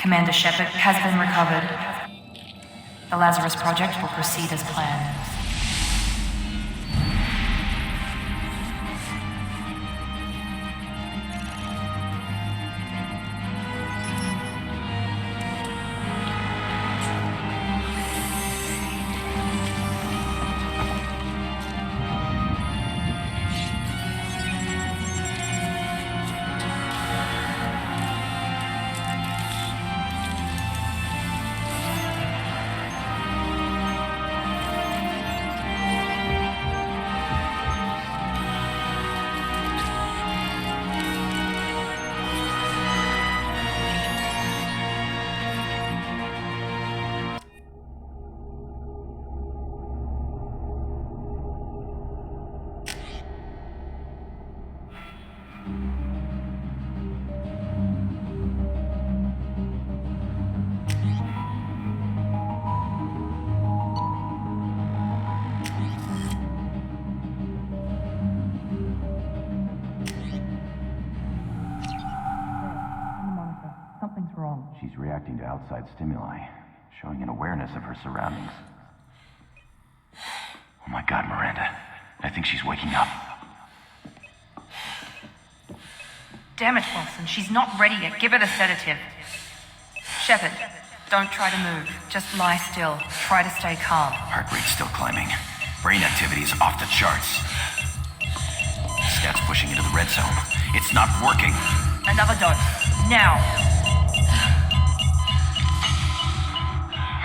Commander Shepard has been recovered. The Lazarus Project will proceed as planned. She's reacting to outside stimuli, showing an awareness of her surroundings. Oh my God, Miranda. I think she's waking up. Damn it, Wilson. She's not ready yet. Give her the sedative. Shepard, don't try to move. Just lie still. Try to stay calm. Heart rate's still climbing. Brain activity is off the charts. Stats pushing into the red zone. It's not working. Another dose. Now.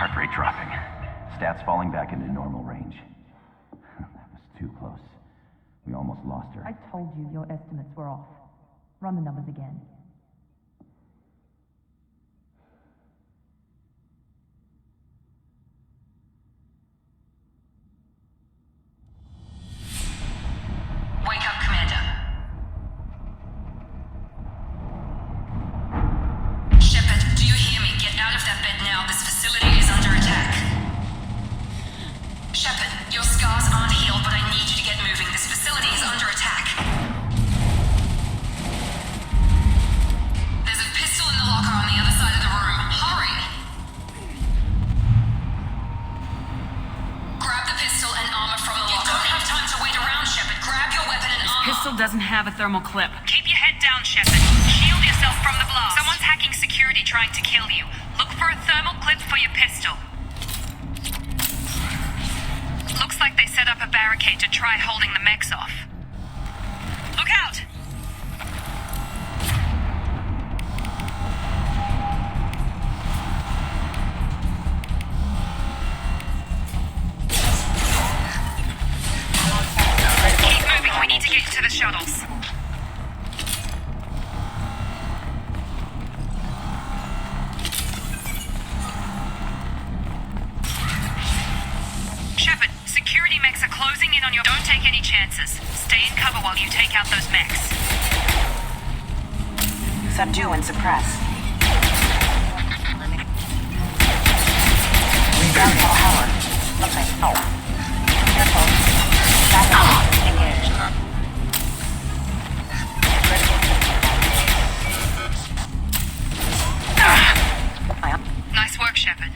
Heart rate dropping. Stats falling back into normal range. That was too close. We almost lost her. I told you your estimates were off. Run the numbers again. Wake up, Commander. Shepard, do you hear me? Get out of that bed now. This facility is under attack. Shepard, your scars aren't healed, but I need you to get moving. This facility is under attack. There's a pistol in the locker on the other side of the room. Hurry! Grab the pistol and armor from the locker. You don't have time to wait around, Shepard. Grab your weapon and armor. Pistol doesn't have a thermal clip. Keep your head down, Shepard. Shield yourself from the blast. Someone's hacking security trying to kill you. Look for a thermal clip for your pistol. Looks like they set up a barricade to try holding the mechs off. Look out! Keep moving, we need to get to the shuttles. Shepard, security mechs are closing in on your... Don't take any chances. Stay in cover while you take out those mechs. Subdue and suppress. Rebound power. Okay. Oh. Careful. Battery engaged. Nice work, Shepard.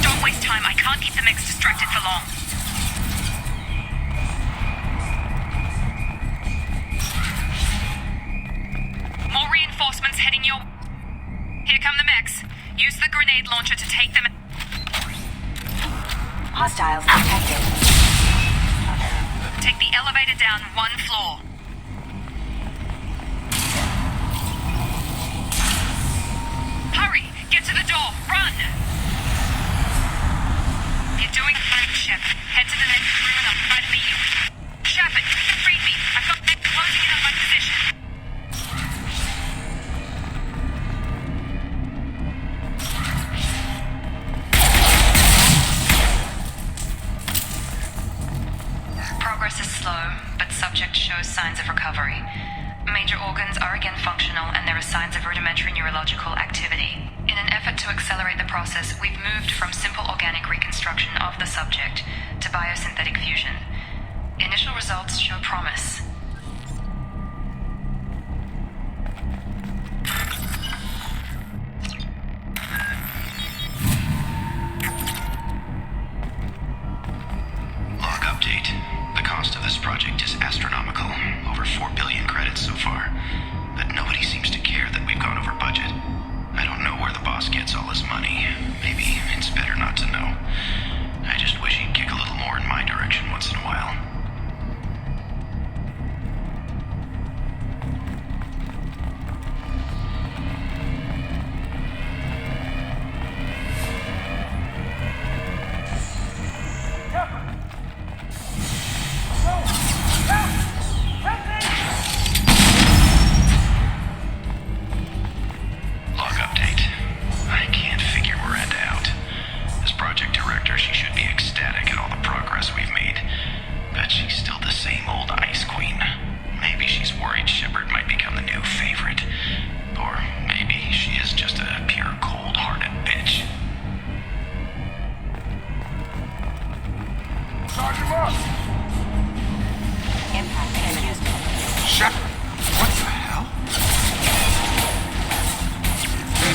Don't waste time. I can't keep the mechs distracted for long. More reinforcements heading your... Here come the mechs. Use the grenade launcher to take them... Hostiles detected. Take the elevator down one floor. Hurry! Get to the door! Run! You're doing fine, Shepard. Head to the next room and I'll try to meet you. Shepard, read me. I've got them closing in on my position. Progress is slow, but subject shows signs of recovery. Major organs are again functional, and there are signs of rudimentary neurological activity. In an effort to accelerate the process, we've moved from simple organic reconstruction of the subject to biosynthetic fusion. Initial results show promise. Log update. The cost of this project is astronomical. Over 4 billion credits so far. But nobody seems to care that we've gone over budget. I don't know where the boss gets all his money. Maybe it's better not to know. I just wish he'd kick a little more in my direction once in a while.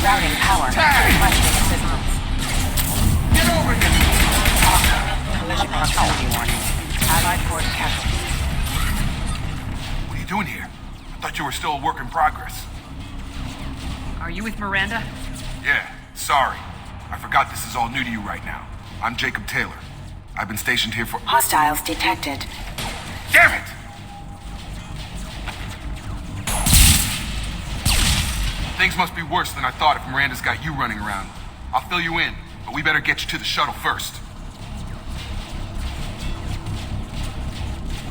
Routing power. Questioning systems. Get over here! Collision proximity warning. Allied force casualties. What are you doing here? I thought you were still a work in progress. Are you with Miranda? Yeah, sorry. I forgot this is all new to you right now. I'm Jacob Taylor. I've been stationed here for— Hostiles detected. Damn it! Things must be worse than I thought if Miranda's got you running around. I'll fill you in, but we better get you to the shuttle first.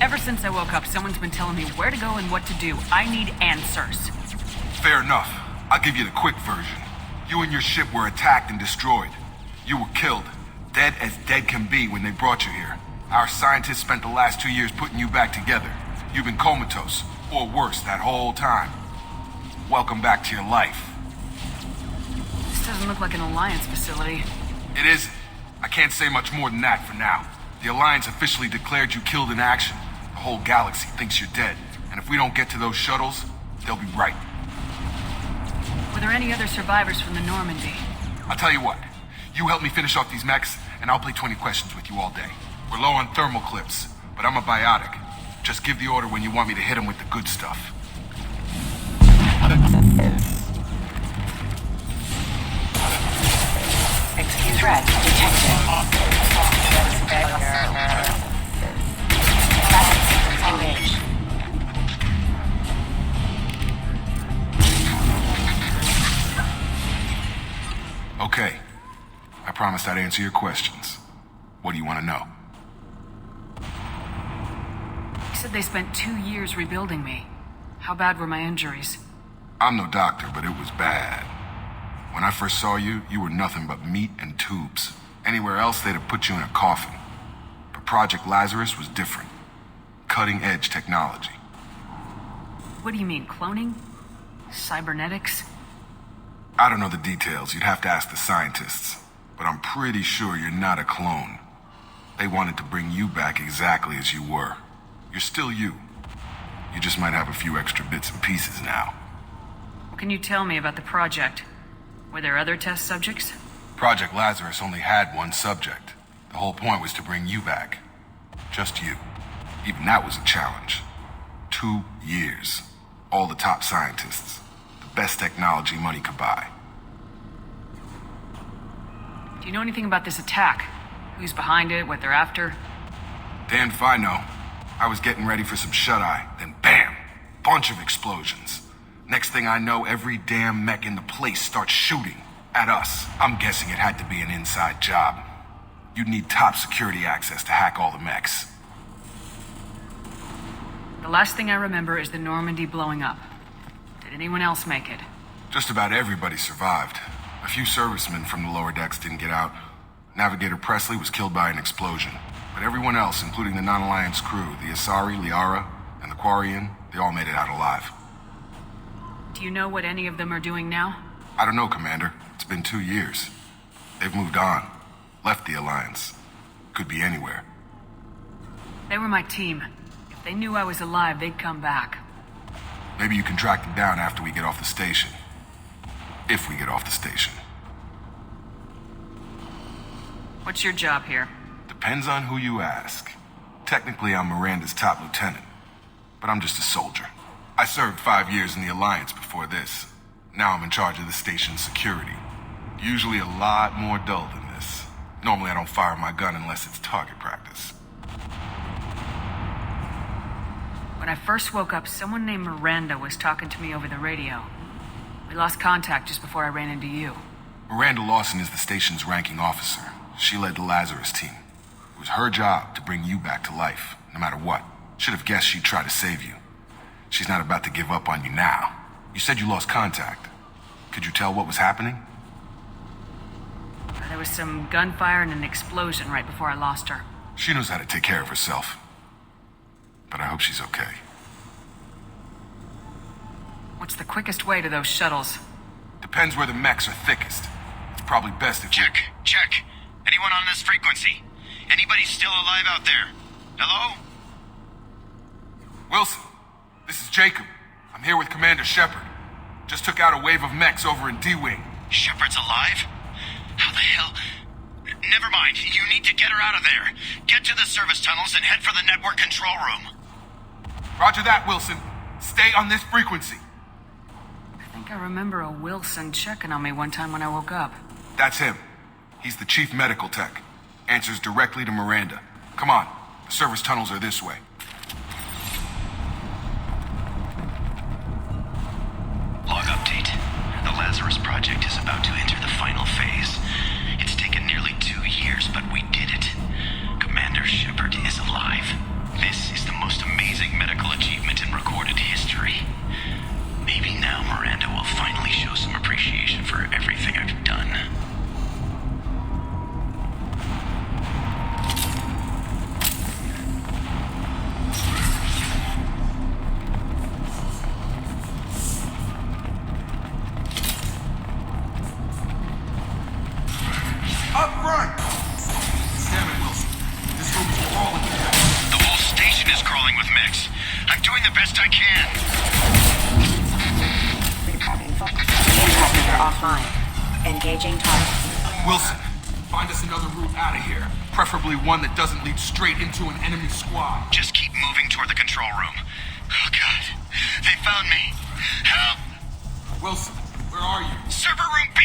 Ever since I woke up, someone's been telling me where to go and what to do. I need answers. Fair enough. I'll give you the quick version. You and your ship were attacked and destroyed. You were killed. Dead as dead can be when they brought you here. Our scientists spent the last 2 years putting you back together. You've been comatose, or worse, that whole time. Welcome back to your life. This doesn't look like an Alliance facility. It isn't. I can't say much more than that for now. The Alliance officially declared you killed in action. The whole galaxy thinks you're dead. And if we don't get to those shuttles, they'll be right. Were there any other survivors from the Normandy? I'll tell you what. You help me finish off these mechs, and I'll play 20 questions with you all day. We're low on thermal clips, but I'm a biotic. Just give the order when you want me to hit them with the good stuff. Excuse threat detected. Engaged. Okay. I promised I'd answer your questions. What do you want to know? You said they spent 2 years rebuilding me. How bad were my injuries? I'm no doctor, but it was bad. When I first saw you, you were nothing but meat and tubes. Anywhere else, they'd have put you in a coffin. But Project Lazarus was different. Cutting-edge technology. What do you mean, cloning? Cybernetics? I don't know the details. You'd have to ask the scientists. But I'm pretty sure you're not a clone. They wanted to bring you back exactly as you were. You're still you. You just might have a few extra bits and pieces now. What can you tell me about the project? Were there other test subjects? Project Lazarus only had one subject. The whole point was to bring you back. Just you. Even that was a challenge. 2 years. All the top scientists. The best technology money could buy. Do you know anything about this attack? Who's behind it, what they're after? Damned if I know. I was getting ready for some shut-eye, then bam! Bunch of explosions. Next thing I know, every damn mech in the place starts shooting at us. I'm guessing it had to be an inside job. You'd need top security access to hack all the mechs. The last thing I remember is the Normandy blowing up. Did anyone else make it? Just about everybody survived. A few servicemen from the lower decks didn't get out. Navigator Presley was killed by an explosion. But everyone else, including the non-Alliance crew, the Asari, Liara, and the Quarian, they all made it out alive. Do you know what any of them are doing now? I don't know, Commander. It's been 2 years. They've moved on. Left the Alliance. Could be anywhere. They were my team. If they knew I was alive, they'd come back. Maybe you can track them down after we get off the station. If we get off the station. What's your job here? Depends on who you ask. Technically, I'm Miranda's top lieutenant. But I'm just a soldier. I served 5 years in the Alliance before this. Now I'm in charge of the station's security. Usually a lot more dull than this. Normally I don't fire my gun unless it's target practice. When I first woke up, someone named Miranda was talking to me over the radio. We lost contact just before I ran into you. Miranda Lawson is the station's ranking officer. She led the Lazarus team. It was her job to bring you back to life, no matter what. Should have guessed she'd try to save you. She's not about to give up on you now. You said you lost contact. Could you tell what was happening? There was some gunfire and an explosion right before I lost her. She knows how to take care of herself. But I hope she's okay. What's the quickest way to those shuttles? Depends where the mechs are thickest. It's probably best if Check. Anyone on this frequency? Anybody still alive out there? Hello? Wilson, this is Jacob. I'm here with Commander Shepard. Just took out a wave of mechs over in D-Wing. Shepard's alive? How the hell? Never mind. You need to get her out of there. Get to the service tunnels and head for the network control room. Roger that, Wilson. Stay on this frequency. I think I remember a Wilson checking on me one time when I woke up. That's him. He's the chief medical tech. Answers directly to Miranda. Come on. The service tunnels are this way. Log update. The Lazarus project is about to enter the final phase. It's taken nearly 2 years, but we did it. Commander Shepard is alive. This is the most amazing medical achievement in recorded history. Maybe now Miranda will finally show some appreciation for everything I've done. Up front! Damn it, Wilson. This room is crawling with mechs. The whole station is crawling with mechs. I'm doing the best I can. Impact are offline. Engaging target. Wilson, find us another route out of here. Preferably one that doesn't lead straight into an enemy squad. Just keep moving toward the control room. Oh, God. They found me. Help! Wilson, where are you? Server room B!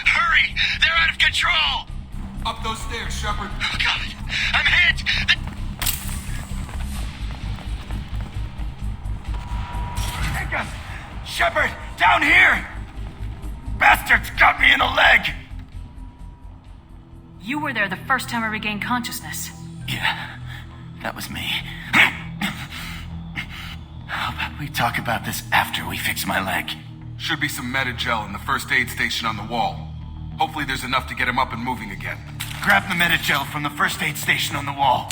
Hurry! They're out of control! Up those stairs, Shepard. Oh, God! I'm hit! Shepard, down here! Bastards got me in the leg! You were there the first time I regained consciousness. Yeah, that was me. How about we talk about this after we fix my leg? Should be some Metagel in the first aid station on the wall. Hopefully there's enough to get him up and moving again. Grab the Metagel from the first aid station on the wall.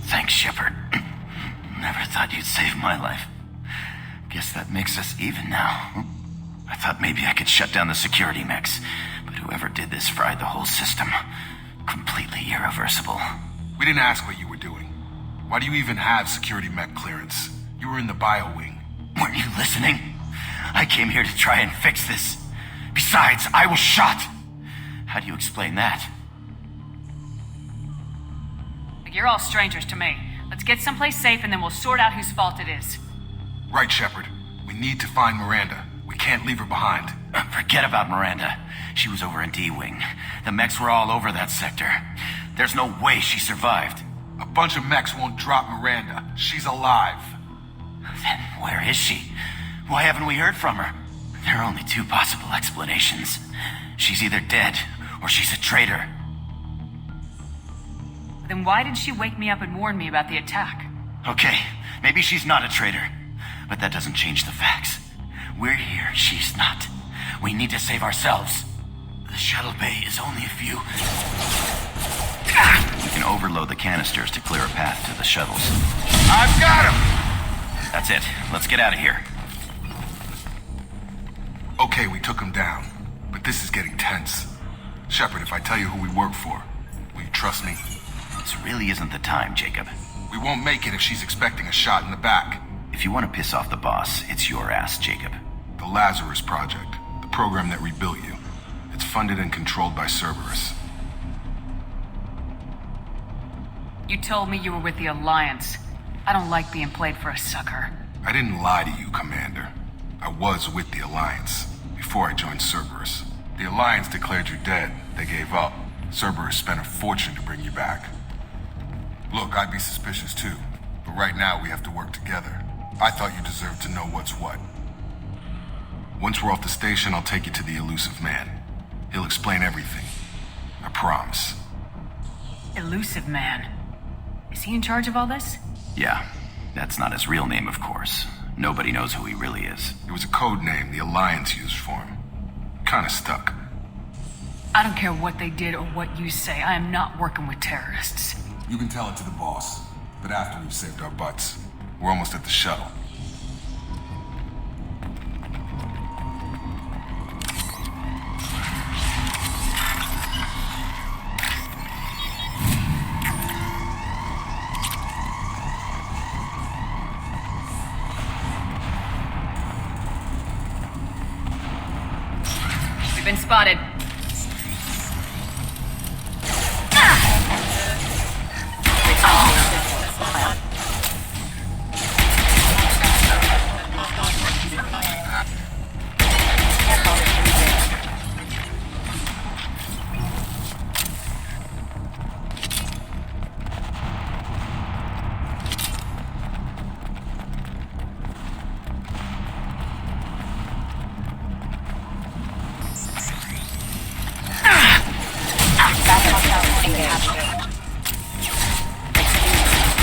Thanks, Shepard. Never thought you'd save my life. Guess that makes us even now. I thought maybe I could shut down the security mechs, but whoever did this fried the whole system. Completely irreversible. We didn't ask what you were doing. Why do you even have security mech clearance? You were in the bio wing. Weren't you listening? I came here to try and fix this. Besides, I was shot. How do you explain that? You're all strangers to me. Let's get someplace safe and then we'll sort out whose fault it is. Right, Shepard. We need to find Miranda. We can't leave her behind. Forget about Miranda. She was over in D-Wing. The mechs were all over that sector. There's no way she survived. A bunch of mechs won't drop Miranda. She's alive. Then where is she? Why haven't we heard from her? There are only two possible explanations. She's either dead or she's a traitor. Then why did she wake me up and warn me about the attack? Okay, maybe she's not a traitor, but that doesn't change the facts. We're here, she's not. We need to save ourselves. The shuttle bay is only a few... We can overload the canisters to clear a path to the shuttles. I've got him! That's it. Let's get out of here. Okay, we took him down, but this is getting tense. Shepard, if I tell you who we work for, will you trust me? This really isn't the time, Jacob. We won't make it if she's expecting a shot in the back. If you want to piss off the boss, it's your ass, Jacob. The Lazarus Project, the program that rebuilt you. It's funded and controlled by Cerberus. You told me you were with the Alliance. I don't like being played for a sucker. I didn't lie to you, Commander. I was with the Alliance, before I joined Cerberus. The Alliance declared you dead. They gave up. Cerberus spent a fortune to bring you back. Look, I'd be suspicious too, but right now we have to work together. I thought you deserved to know what's what. Once we're off the station, I'll take you to the Illusive Man. He'll explain everything. I promise. Illusive Man? Is he in charge of all this? Yeah, that's not his real name, of course. Nobody knows who he really is. It was a code name the Alliance used for him. Kinda stuck. I don't care what they did or what you say. I am not working with terrorists. You can tell it to the boss, but after we've saved our butts. We're almost at the shuttle. We've been spotted.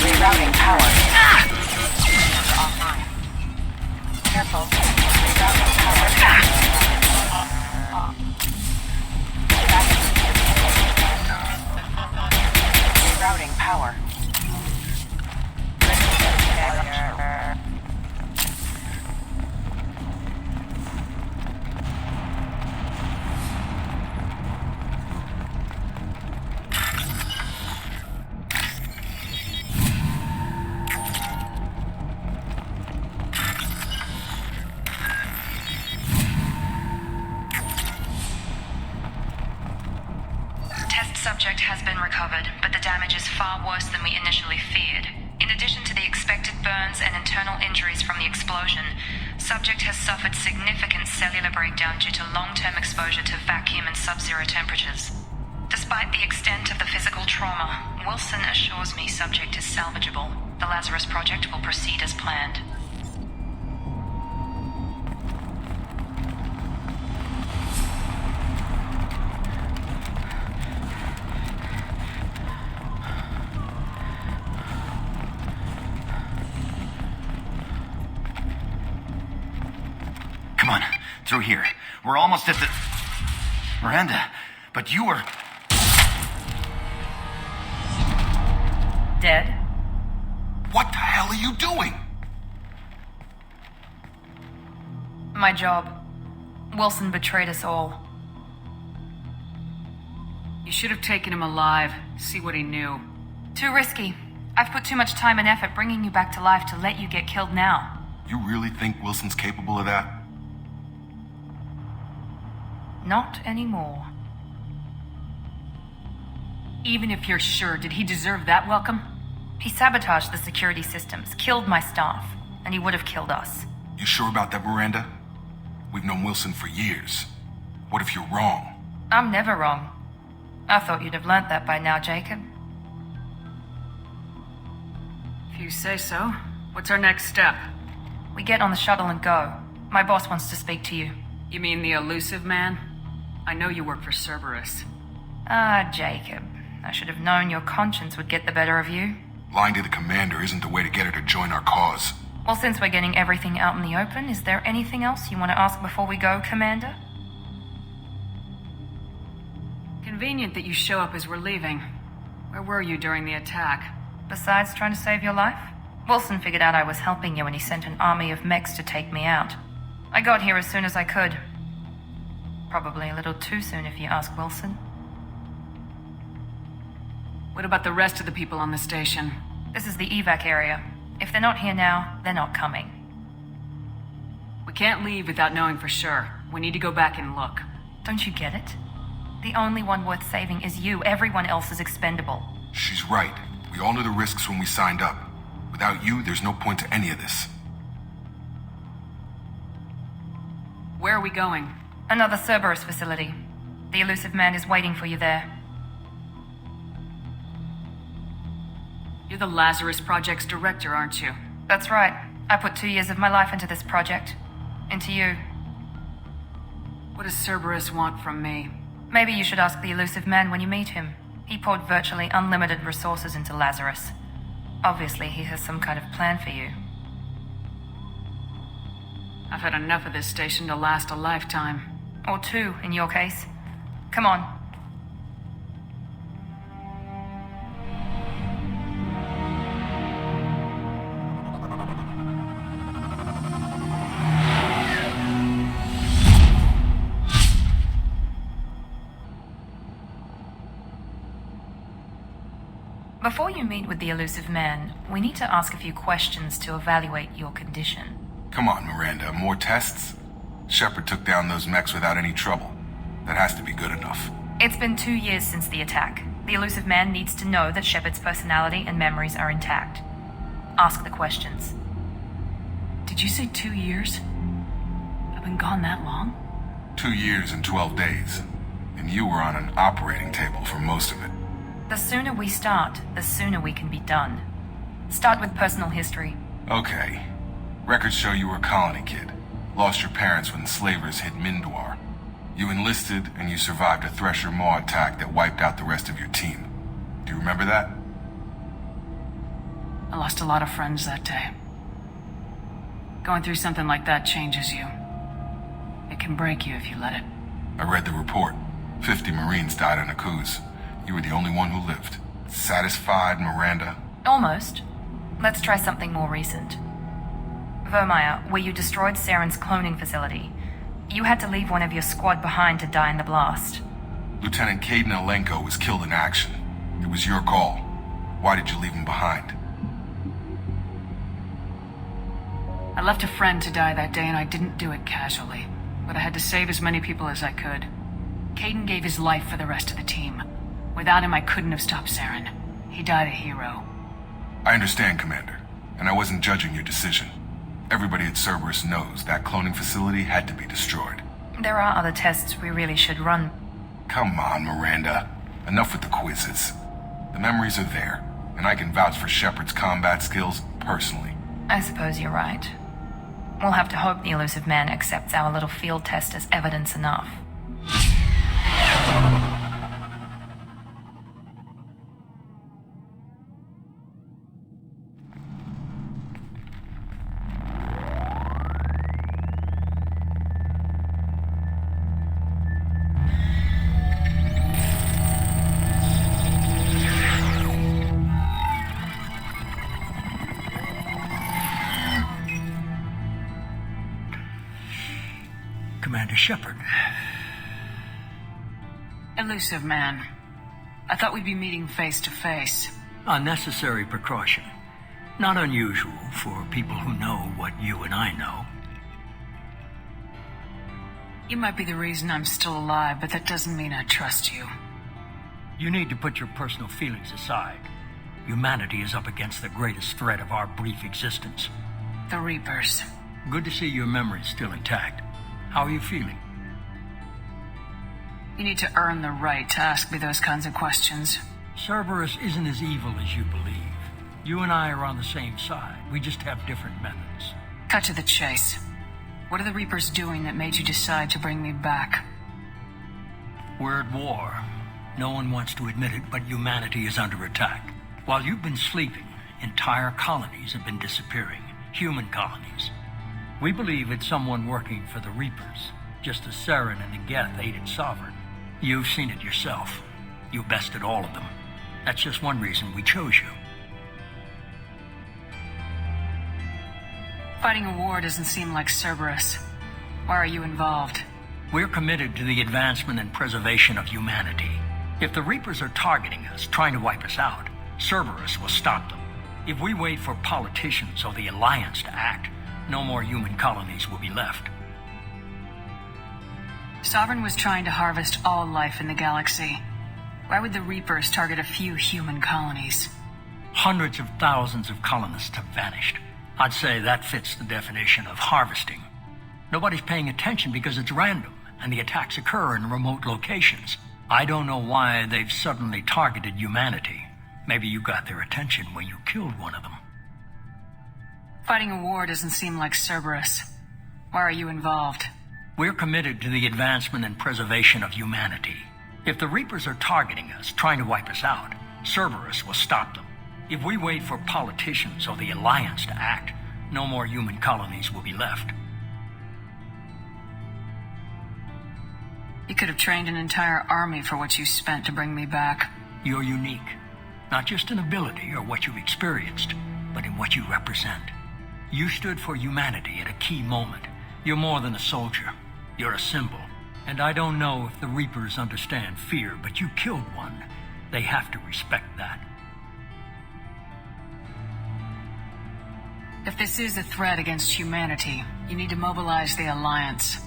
Rerouting power. Offline. Careful. Rerouting power. Rerouting power. Subject has been recovered, but the damage is far worse than we initially feared. In addition to the expected burns and internal injuries from the explosion, subject has suffered significant cellular breakdown due to long-term exposure to vacuum and sub-zero temperatures. Despite the extent of the physical trauma, Wilson assures me subject is salvageable. The Lazarus Project will proceed as planned. Come on, through here. We're almost at the... Miranda, but you were... Dead? What the hell are you doing? My job. Wilson betrayed us all. You should have taken him alive. See what he knew. Too risky. I've put too much time and effort bringing you back to life to let you get killed now. You really think Wilson's capable of that? Not anymore. Even if you're sure, did he deserve that welcome? He sabotaged the security systems, killed my staff, and he would have killed us. You sure about that, Miranda? We've known Wilson for years. What if you're wrong? I'm never wrong. I thought you'd have learnt that by now, Jacob. If you say so. What's our next step? We get on the shuttle and go. My boss wants to speak to you. You mean the Illusive Man? I know you work for Cerberus. Ah, Jacob. I should have known your conscience would get the better of you. Lying to the commander isn't the way to get her to join our cause. Well, since we're getting everything out in the open, is there anything else you want to ask before we go, Commander? Convenient that you show up as we're leaving. Where were you during the attack? Besides trying to save your life, Wilson figured out I was helping you and he sent an army of mechs to take me out. I got here as soon as I could. Probably a little too soon if you ask Wilson. What about the rest of the people on the station? This is the evac area. If they're not here now, they're not coming. We can't leave without knowing for sure. We need to go back and look. Don't you get it? The only one worth saving is you. Everyone else is expendable. She's right. We all knew the risks when we signed up. Without you, there's no point to any of this. Where are we going? Another Cerberus facility. The Illusive Man is waiting for you there. You're the Lazarus Project's director, aren't you? That's right. I put 2 years of my life into this project. Into you. What does Cerberus want from me? Maybe you should ask the Illusive Man when you meet him. He poured virtually unlimited resources into Lazarus. Obviously, he has some kind of plan for you. I've had enough of this station to last a lifetime. Or 2, in your case. Come on. Before you meet with the Illusive Man, we need to ask a few questions to evaluate your condition. Come on, Miranda, more tests? Shepard took down those mechs without any trouble. That has to be good enough. It's been 2 years since the attack. The Illusive Man needs to know that Shepard's personality and memories are intact. Ask the questions. Did you say 2 years? I've been gone that long? 2 years and 12 days. And you were on an operating table for most of it. The sooner we start, the sooner we can be done. Start with personal history. Okay. Records show you were a colony kid. Lost your parents when slavers hit Mindwar. You enlisted and you survived a Thresher Maw attack that wiped out the rest of your team. Do you remember that? I lost a lot of friends that day. Going through something like that changes you. It can break you if you let it. I read the report. 50 Marines died in a cruise. You were the only one who lived. Satisfied, Miranda? Almost. Let's try something more recent. Vermeer, where you destroyed Saren's cloning facility. You had to leave one of your squad behind to die in the blast. Lieutenant Caden Alenko was killed in action. It was your call. Why did you leave him behind? I left a friend to die that day and I didn't do it casually. But I had to save as many people as I could. Caden gave his life for the rest of the team. Without him, I couldn't have stopped Saren. He died a hero. I understand, Commander. And I wasn't judging your decision. Everybody at Cerberus knows that cloning facility had to be destroyed. There are other tests we really should run. Come on, Miranda. Enough with the quizzes. The memories are there, and I can vouch for Shepard's combat skills personally. I suppose you're right. We'll have to hope the Illusive Man accepts our little field test as evidence enough. Commander Shepard. Illusive Man. I thought we'd be meeting face to face. Unnecessary precaution. Not unusual for people who know what you and I know. You might be the reason I'm still alive, but that doesn't mean I trust you. You need to put your personal feelings aside. Humanity is up against the greatest threat of our brief existence. The Reapers. Good to see your memory's still intact. How are you feeling? You need to earn the right to ask me those kinds of questions. Cerberus isn't as evil as you believe. You and I are on the same side. We just have different methods. Cut to the chase. What are the Reapers doing that made you decide to bring me back? We're at war. No one wants to admit it, but humanity is under attack. While you've been sleeping, entire colonies have been disappearing. Human colonies. We believe it's someone working for the Reapers, just as Saren and the Geth aided Sovereign. You've seen it yourself. You bested all of them. That's just one reason we chose you. Fighting a war doesn't seem like Cerberus. Why are you involved? We're committed to the advancement and preservation of humanity. If the Reapers are targeting us, trying to wipe us out, Cerberus will stop them. If we wait for politicians or the Alliance to act, no more human colonies will be left. Sovereign was trying to harvest all life in the galaxy. Why would the Reapers target a few human colonies? Hundreds of thousands of colonists have vanished. I'd say that fits the definition of harvesting. Nobody's paying attention because it's random, and the attacks occur in remote locations. I don't know why they've suddenly targeted humanity. Maybe you got their attention when you killed one of them. Fighting a war doesn't seem like Cerberus. Why are you involved? We're committed to the advancement and preservation of humanity. If the Reapers are targeting us, trying to wipe us out, Cerberus will stop them. If we wait for politicians or the Alliance to act, no more human colonies will be left. You could have trained an entire army for what you spent to bring me back. You're unique. Not just in ability or what you've experienced, but in what you represent. You stood for humanity at a key moment. You're more than a soldier. You're a symbol. And I don't know if the Reapers understand fear, but you killed one. They have to respect that. If this is a threat against humanity, you need to mobilize the Alliance.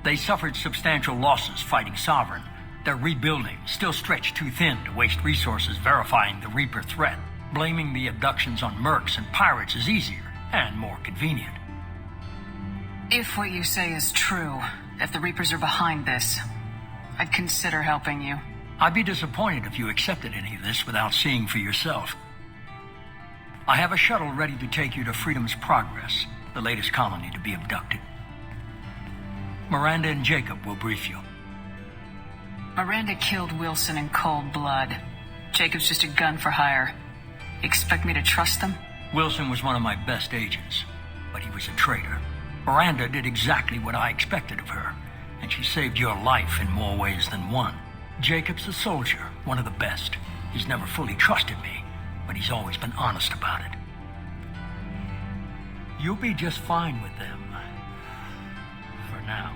They suffered substantial losses fighting Sovereign. They're rebuilding, still stretched too thin to waste resources verifying the Reaper threat. Blaming the abductions on mercs and pirates is easier and more convenient. If what you say is true, if the Reapers are behind this, I'd consider helping you. I'd be disappointed if you accepted any of this without seeing for yourself. I have a shuttle ready to take you to Freedom's Progress, the latest colony to be abducted. Miranda and Jacob will brief you. Miranda killed Wilson in cold blood. Jacob's just a gun for hire. You expect me to trust them? Wilson was one of my best agents, but he was a traitor. Miranda did exactly what I expected of her, and she saved your life in more ways than one. Jacob's a soldier, one of the best. He's never fully trusted me, but he's always been honest about it. You'll be just fine with them. For now.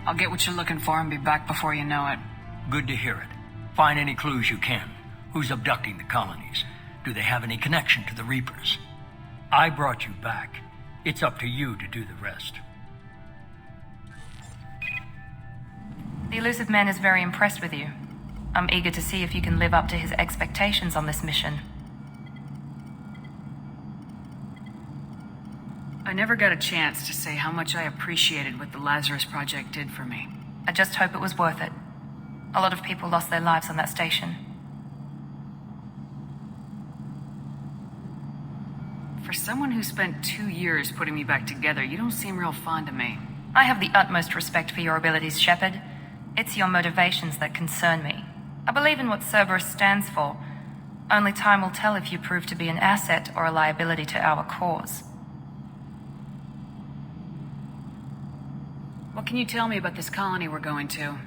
I'll get what you're looking for and be back before you know it. Good to hear it. Find any clues you can. Who's abducting the colonies? Do they have any connection to the Reapers? I brought you back. It's up to you to do the rest. The Illusive Man is very impressed with you. I'm eager to see if you can live up to his expectations on this mission. I never got a chance to say how much I appreciated what the Lazarus Project did for me. I just hope it was worth it. A lot of people lost their lives on that station. For someone who spent 2 years putting me back together, you don't seem real fond of me. I have the utmost respect for your abilities, Shepard. It's your motivations that concern me. I believe in what Cerberus stands for. Only time will tell if you prove to be an asset or a liability to our cause. What can you tell me about this colony we're going to?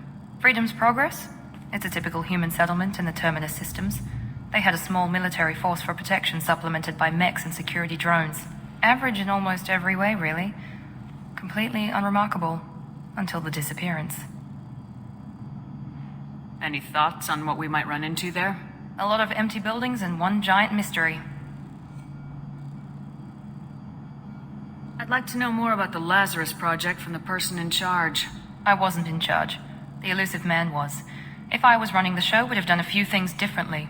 Freedom's Progress? It's a typical human settlement in the Terminus systems. They had a small military force for protection supplemented by mechs and security drones. Average in almost every way, really. Completely unremarkable. Until the disappearance. Any thoughts on what we might run into there? A lot of empty buildings and one giant mystery. I'd like to know more about the Lazarus Project from the person in charge. I wasn't in charge. The Illusive Man was. If I was running the show, we'd have done a few things differently.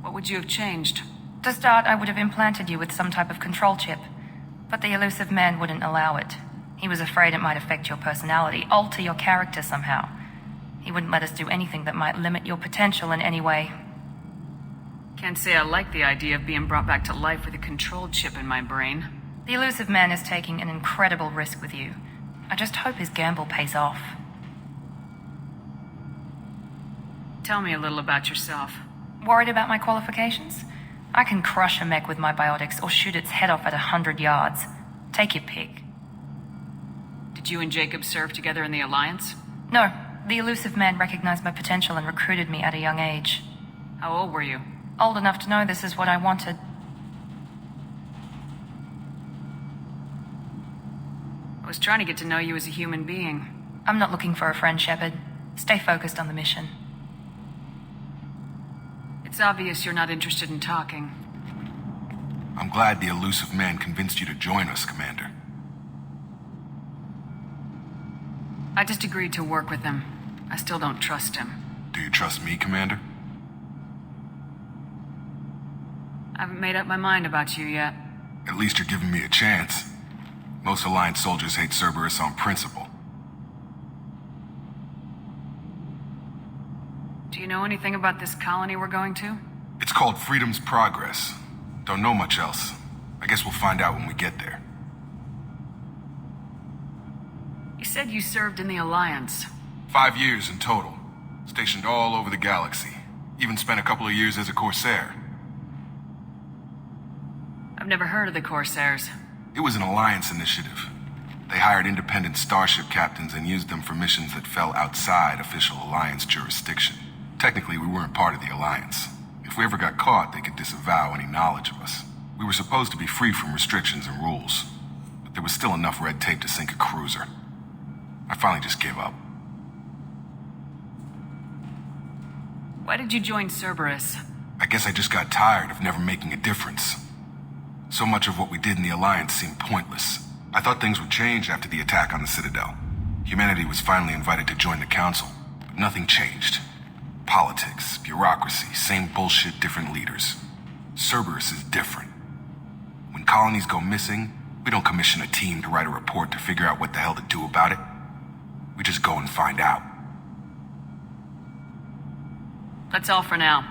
What would you have changed? To start, I would have implanted you with some type of control chip. But the Illusive Man wouldn't allow it. He was afraid it might affect your personality, alter your character somehow. He wouldn't let us do anything that might limit your potential in any way. Can't say I like the idea of being brought back to life with a control chip in my brain. The Illusive Man is taking an incredible risk with you. I just hope his gamble pays off. Tell me a little about yourself. Worried about my qualifications? I can crush a mech with my biotics or shoot its head off at 100 yards. Take your pick. Did Did you and Jacob serve together in the Alliance? No, the Illusive Man recognized my potential and recruited me at a young age. How old were you? Old enough to know this is what I wanted. I was trying to get to know you as a human being. I'm not looking for a friend, Shepard. Stay focused on the mission. It's obvious you're not interested in talking. I'm glad the Illusive Man convinced you to join us, Commander. I just agreed to work with him. I still don't trust him. Do you trust me, Commander? I haven't made up my mind about you yet. At least you're giving me a chance. Most Alliance soldiers hate Cerberus on principle. Do you know anything about this colony we're going to? It's called Freedom's Progress. Don't know much else. I guess we'll find out when we get there. You said you served in the Alliance. 5 years in total. Stationed all over the galaxy. Even spent a couple of years as a Corsair. I've never heard of the Corsairs. It was an Alliance initiative. They hired independent starship captains and used them for missions that fell outside official Alliance jurisdiction. Technically, we weren't part of the Alliance. If we ever got caught, they could disavow any knowledge of us. We were supposed to be free from restrictions and rules, but there was still enough red tape to sink a cruiser. I finally just gave up. Why did you join Cerberus? I guess I just got tired of never making a difference. So much of what we did in the Alliance seemed pointless. I thought things would change after the attack on the Citadel. Humanity was finally invited to join the Council, but nothing changed. Politics, bureaucracy, same bullshit, different leaders. Cerberus is different. When colonies go missing, we don't commission a team to write a report to figure out what the hell to do about it. We just go and find out. That's all for now.